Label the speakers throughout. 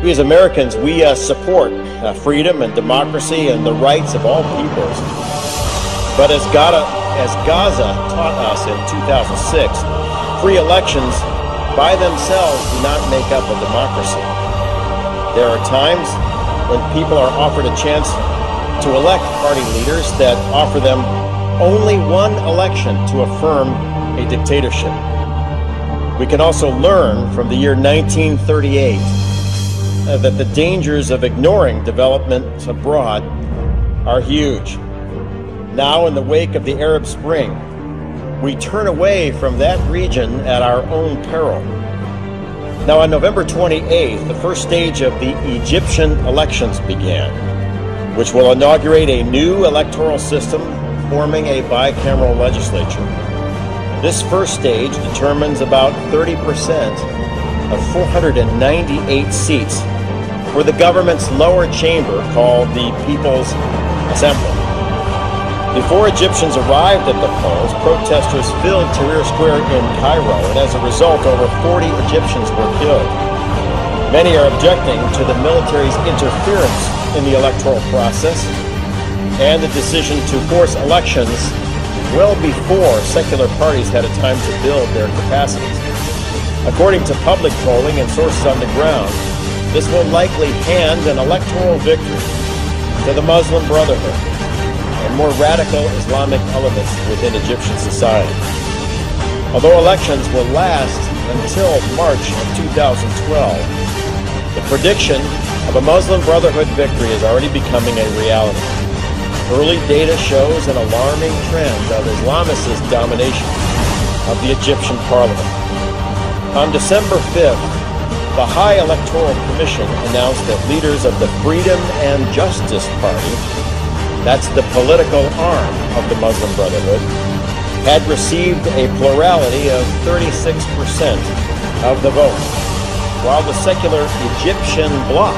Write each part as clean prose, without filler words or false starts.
Speaker 1: We as Americans, we support freedom and democracy and the rights of all peoples. But as Gaza taught us in 2006, free elections by themselves do not make up a democracy. There are times when people are offered a chance to elect party leaders that offer them only one election to affirm a dictatorship. We can also learn from the year 1938 that the dangers of ignoring developments abroad are huge. Now, in the wake of the Arab Spring, we turn away from that region at our own peril. Now, on November 28th, the first stage of the Egyptian elections began, which will inaugurate a new electoral system forming a bicameral legislature. This first stage determines about 30% of 498 seats for the government's lower chamber called the People's Assembly. Before Egyptians arrived at the polls, protesters filled Tahrir Square in Cairo, and as a result, over 40 Egyptians were killed. Many are objecting to the military's interference in the electoral process and the decision to force elections well before secular parties had a time to build their capacities. According to public polling and sources on the ground, this will likely hand an electoral victory to the Muslim Brotherhood and more radical Islamic elements within Egyptian society. Although elections will last until March of 2012, the prediction of a Muslim Brotherhood victory is already becoming a reality. Early data shows an alarming trend of Islamist domination of the Egyptian parliament. On December 5th, the High Electoral Commission announced that leaders of the Freedom and Justice Party, that's the political arm of the Muslim Brotherhood, had received a plurality of 36% of the vote, while the secular Egyptian bloc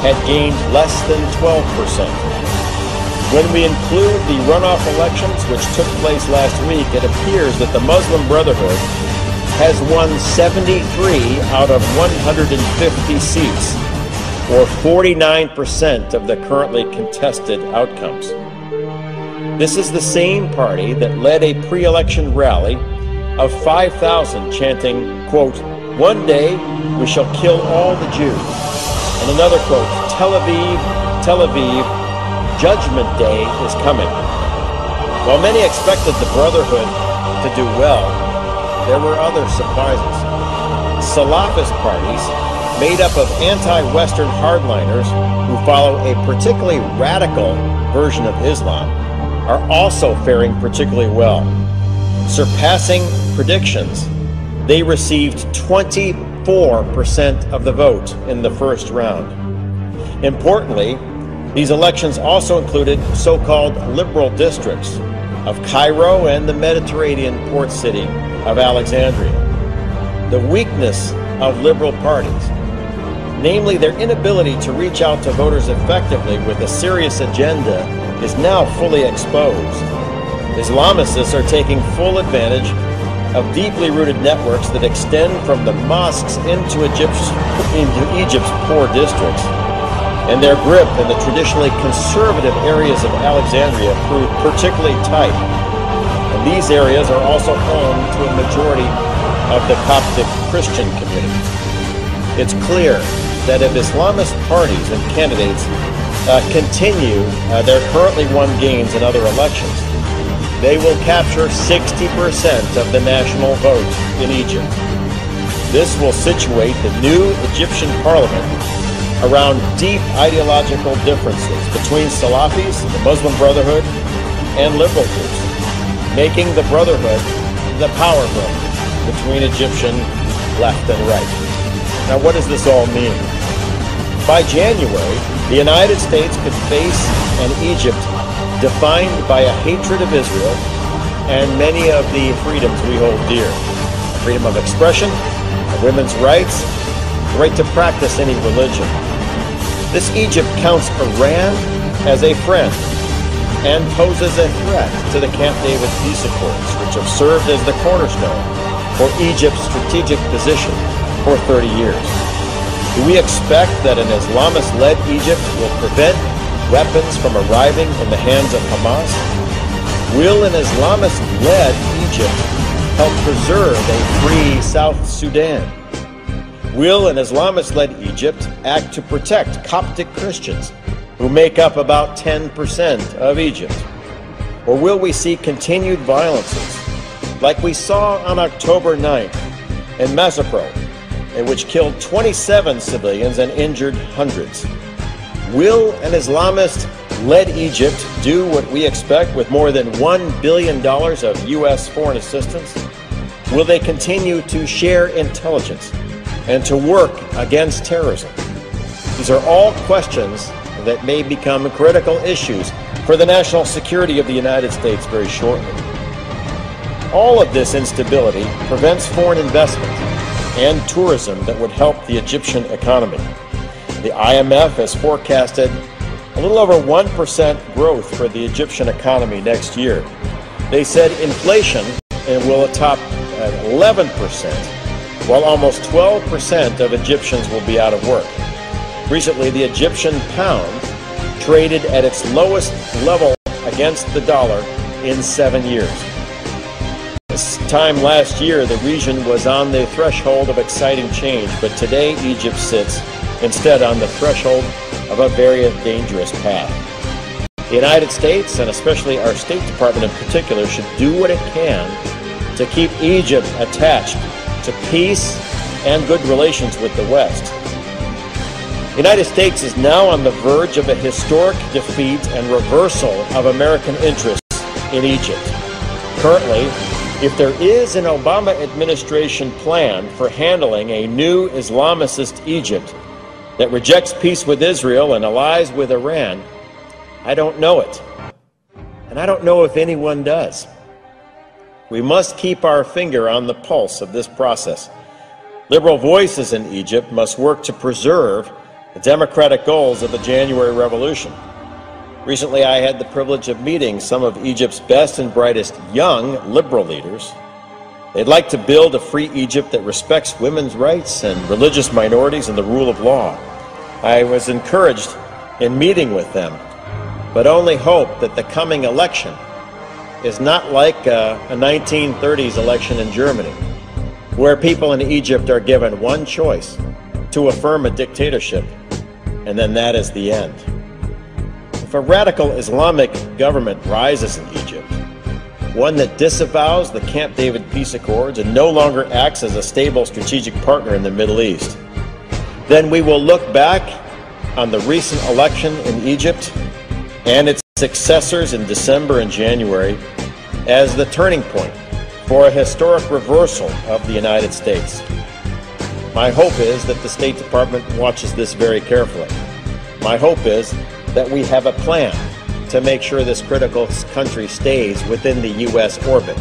Speaker 1: had gained less than 12%. When we include the runoff elections which took place last week, it appears that the Muslim Brotherhood has won 73 out of 150 seats, or 49% of the currently contested outcomes. This is the same party that led a pre-election rally of 5,000 chanting, quote, "One day we shall kill all the Jews," and another quote, Tel Aviv, Tel Aviv, Judgment Day is coming." While many expected the Brotherhood to do well, there were other surprises. Salafist parties, made up of anti-Western hardliners who follow a particularly radical version of Islam, are also faring particularly well. Surpassing predictions, they received 24% of the vote in the first round. Importantly, these elections also included so-called liberal districts of Cairo and the Mediterranean port city of Alexandria. The weakness of liberal parties, namely their inability to reach out to voters effectively with a serious agenda, is now fully exposed. Islamists are taking full advantage of deeply rooted networks that extend from the mosques into Egypt's poor districts, and their grip in the traditionally conservative areas of Alexandria proved particularly tight. And these areas are also home to a majority of the Coptic Christian community. It's clear that if Islamist parties and candidates continue their currently won gains in other elections, they will capture 60% of the national vote in Egypt. This will situate the new Egyptian parliament around deep ideological differences between Salafis, the Muslim Brotherhood, and liberal groups, making the Brotherhood the power broker between Egyptian left and right. Now, what does this all mean? By January, the United States could face an Egypt defined by a hatred of Israel and many of the freedoms we hold dear. Freedom of expression, women's rights, the right to practice any religion. This Egypt counts Iran as a friend and poses a threat to the Camp David peace accords, which have served as the cornerstone for Egypt's strategic position for 30 years. Do we expect that an Islamist-led Egypt will prevent weapons from arriving in the hands of Hamas? Will an Islamist-led Egypt help preserve a free South Sudan? Will an Islamist-led Egypt act to protect Coptic Christians who make up about 10% of Egypt? Or will we see continued violences like we saw on October 9th in Massacro, in which killed 27 civilians and injured hundreds? Will an Islamist-led Egypt do what we expect with more than $1 billion of U.S. foreign assistance? Will they continue to share intelligence and to work against terrorism? These are all questions that may become critical issues for the national security of the United States very shortly. All of this instability prevents foreign investment and tourism that would help the Egyptian economy. The IMF has forecasted a little over 1% growth for the Egyptian economy next year. They said inflation will top at 11%, while almost 12% of Egyptians will be out of work. Recently, the Egyptian pound traded at its lowest level against the dollar in 7 years. This time last year, the region was on the threshold of exciting change, but today Egypt sits instead on the threshold of a very dangerous path. The United States, and especially our State Department in particular, should do what it can to keep Egypt attached to peace and good relations with the West. The United States is now on the verge of a historic defeat and reversal of American interests in Egypt. Currently, if there is an Obama administration plan for handling a new Islamist Egypt that rejects peace with Israel and allies with Iran, I don't know it. And I don't know if anyone does. We must keep our finger on the pulse of this process. Liberal voices in Egypt must work to preserve the democratic goals of the January Revolution. Recently, I had the privilege of meeting some of Egypt's best and brightest young liberal leaders. They'd like to build a free Egypt that respects women's rights and religious minorities and the rule of law. I was encouraged in meeting with them, but only hope that the coming election is not like a 1930s election in Germany, where people in Egypt are given one choice: to affirm a dictatorship, and then that is the end. If a radical Islamic government rises in Egypt, one that disavows the Camp David peace accords and no longer acts as a stable strategic partner in the Middle East, then we will look back on the recent election in Egypt and its successors in December and January as the turning point for a historic reversal of the United States. My hope is that the State Department watches this very carefully. My hope is that we have a plan to make sure this critical country stays within the U.S. orbit.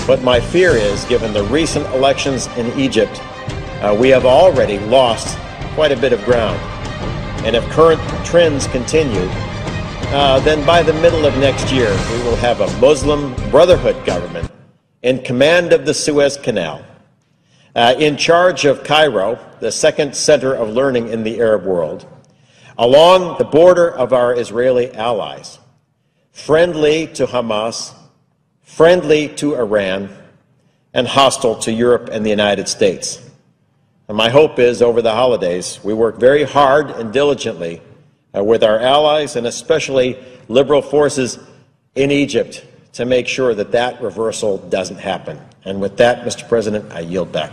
Speaker 1: But my fear is, given the recent elections in Egypt, we have already lost quite a bit of ground. And if current trends continue, then by the middle of next year, we will have a Muslim Brotherhood government in command of the Suez Canal, in charge of Cairo, the second center of learning in the Arab world, along the border of our Israeli allies, friendly to Hamas, friendly to Iran, and hostile to Europe and the United States. And my hope is, over the holidays, we work very hard and diligently with our allies, and especially liberal forces in Egypt, to make sure that that reversal doesn't happen. And with that, Mr. President, I yield back.